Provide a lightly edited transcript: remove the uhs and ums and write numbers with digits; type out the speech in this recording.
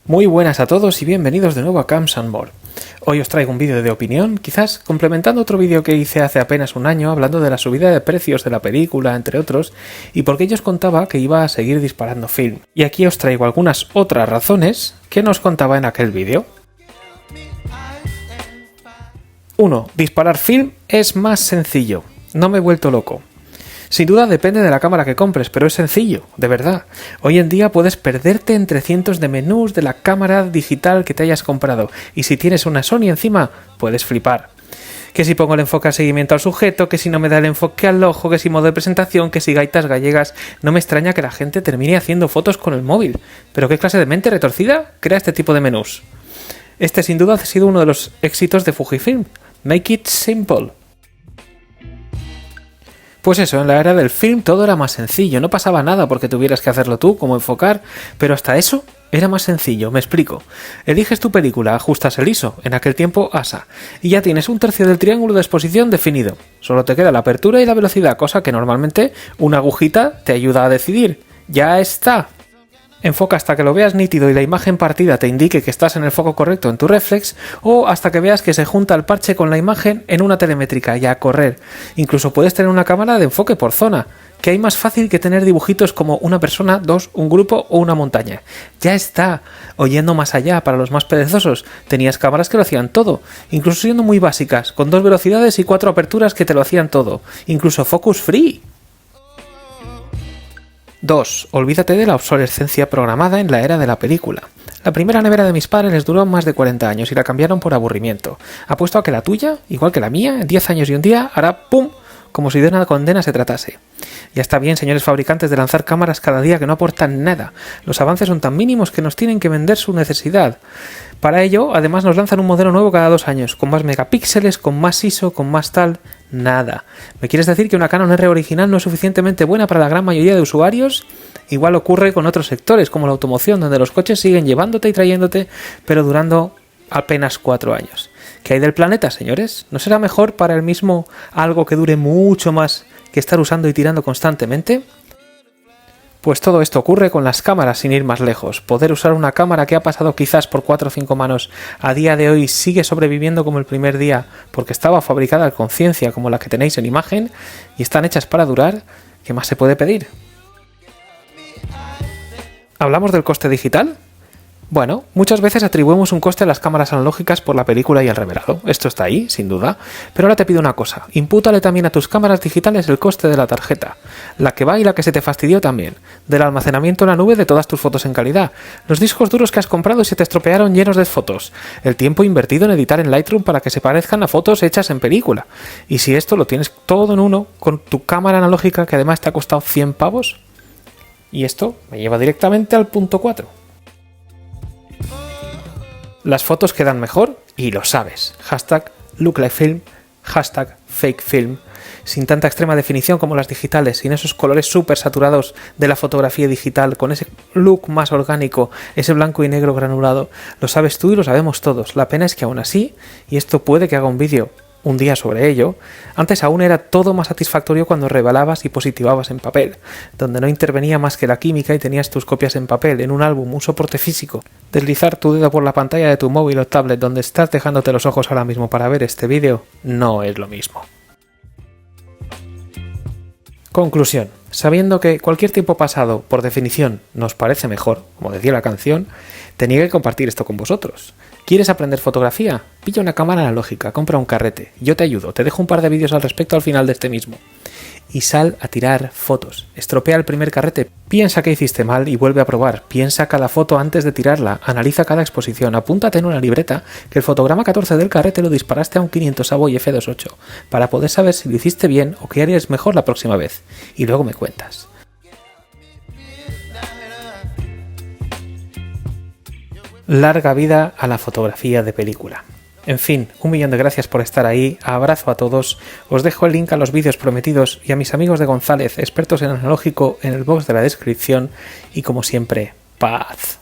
Muy buenas a todos y bienvenidos de nuevo a Camps and More. Hoy os traigo un vídeo de opinión, quizás complementando otro vídeo que hice hace apenas un año hablando de la subida de precios de la película, entre otros, y porque yo os contaba que iba a seguir disparando film. Y aquí os traigo algunas otras razones que no os contaba en aquel vídeo. 1. Disparar film es más sencillo. No me he vuelto loco. Sin duda depende de la cámara que compres, pero es sencillo, de verdad. Hoy en día puedes perderte entre cientos de menús de la cámara digital que te hayas comprado, y si tienes una Sony encima, puedes flipar. Que si pongo el enfoque al seguimiento al sujeto, que si no me da el enfoque al ojo, que si modo de presentación, que si gaitas gallegas. No me extraña que la gente termine haciendo fotos con el móvil. ¿Pero qué clase de mente retorcida crea este tipo de menús? Este sin duda ha sido uno de los éxitos de Fujifilm. Make it simple. Pues eso, en la era del film todo era más sencillo, no pasaba nada porque tuvieras que hacerlo tú, como enfocar, pero hasta eso era más sencillo, me explico. Eliges tu película, ajustas el ISO, en aquel tiempo ASA, y ya tienes un tercio del triángulo de exposición definido. Solo te queda la apertura y la velocidad, cosa que normalmente una agujita te ayuda a decidir. ¡Ya está! Enfoca hasta que lo veas nítido y la imagen partida te indique que estás en el foco correcto en tu reflex, o hasta que veas que se junta el parche con la imagen en una telemétrica y a correr. Incluso puedes tener una cámara de enfoque por zona, que hay más fácil que tener dibujitos como una persona, dos, un grupo o una montaña. Ya está. Oyendo más allá, para los más perezosos, tenías cámaras que lo hacían todo, incluso siendo muy básicas, con 2 velocidades y 4 aperturas que te lo hacían todo, incluso focus free. 2. Olvídate de la obsolescencia programada en la era de la película. La primera nevera de mis padres les duró más de 40 años y la cambiaron por aburrimiento. Apuesto a que la tuya, igual que la mía, en 10 años y un día hará ¡pum!, como si de una condena se tratase. Ya está bien, señores fabricantes, de lanzar cámaras cada día que no aportan nada. Los avances son tan mínimos que nos tienen que vender su necesidad. Para ello, además nos lanzan un modelo nuevo cada 2 años, con más megapíxeles, con más ISO, con más tal... Nada. ¿Me quieres decir que una Canon R original no es suficientemente buena para la gran mayoría de usuarios? Igual ocurre con otros sectores, como la automoción, donde los coches siguen llevándote y trayéndote, pero durando apenas 4 años. ¿Qué hay del planeta, señores? ¿No será mejor para el mismo algo que dure mucho más que estar usando y tirando constantemente? Pues todo esto ocurre con las cámaras, sin ir más lejos. Poder usar una cámara que ha pasado quizás por 4 o 5 manos a día de hoy sigue sobreviviendo como el primer día porque estaba fabricada a conciencia como la que tenéis en imagen y están hechas para durar. ¿Qué más se puede pedir? ¿Hablamos del coste digital? Bueno, muchas veces atribuimos un coste a las cámaras analógicas por la película y el revelado. Esto está ahí, sin duda. Pero ahora te pido una cosa. Impútale también a tus cámaras digitales el coste de la tarjeta. La que va y la que se te fastidió también. Del almacenamiento en la nube de todas tus fotos en calidad. Los discos duros que has comprado y se te estropearon llenos de fotos. El tiempo invertido en editar en Lightroom para que se parezcan a fotos hechas en película. Y si esto lo tienes todo en uno, con tu cámara analógica que además te ha costado 100 pavos. Y esto me lleva directamente al punto 4. Las fotos quedan mejor y lo sabes. Hashtag #LookLikeFilm, hashtag #FakeFilm. Sin tanta extrema definición como las digitales, sin esos colores súper saturados de la fotografía digital, con ese look más orgánico, ese blanco y negro granulado. Lo sabes tú y lo sabemos todos. La pena es que aún así, y esto puede que haga un vídeo un día sobre ello, antes aún era todo más satisfactorio cuando revelabas y positivabas en papel, donde no intervenía más que la química y tenías tus copias en papel, en un álbum, un soporte físico. Deslizar tu dedo por la pantalla de tu móvil o tablet donde estás dejándote los ojos ahora mismo para ver este vídeo no es lo mismo. Conclusión. Sabiendo que cualquier tiempo pasado, por definición, nos parece mejor, como decía la canción, tenía que compartir esto con vosotros. ¿Quieres aprender fotografía? Pilla una cámara analógica, compra un carrete. Yo te ayudo, te dejo un par de vídeos al respecto al final de este mismo. Y sal a tirar fotos. Estropea el primer carrete. Piensa que hiciste mal y vuelve a probar. Piensa cada foto antes de tirarla. Analiza cada exposición. Apúntate en una libreta que el fotograma 14 del carrete lo disparaste a un 500avo y f2.8 para poder saber si lo hiciste bien o qué harías mejor la próxima vez. Y luego me cuentas. Larga vida a la fotografía de película. En fin, 1.000.000 de gracias por estar ahí, abrazo a todos, os dejo el link a los vídeos prometidos y a mis amigos de González, expertos en analógico, en el box de la descripción y como siempre, paz.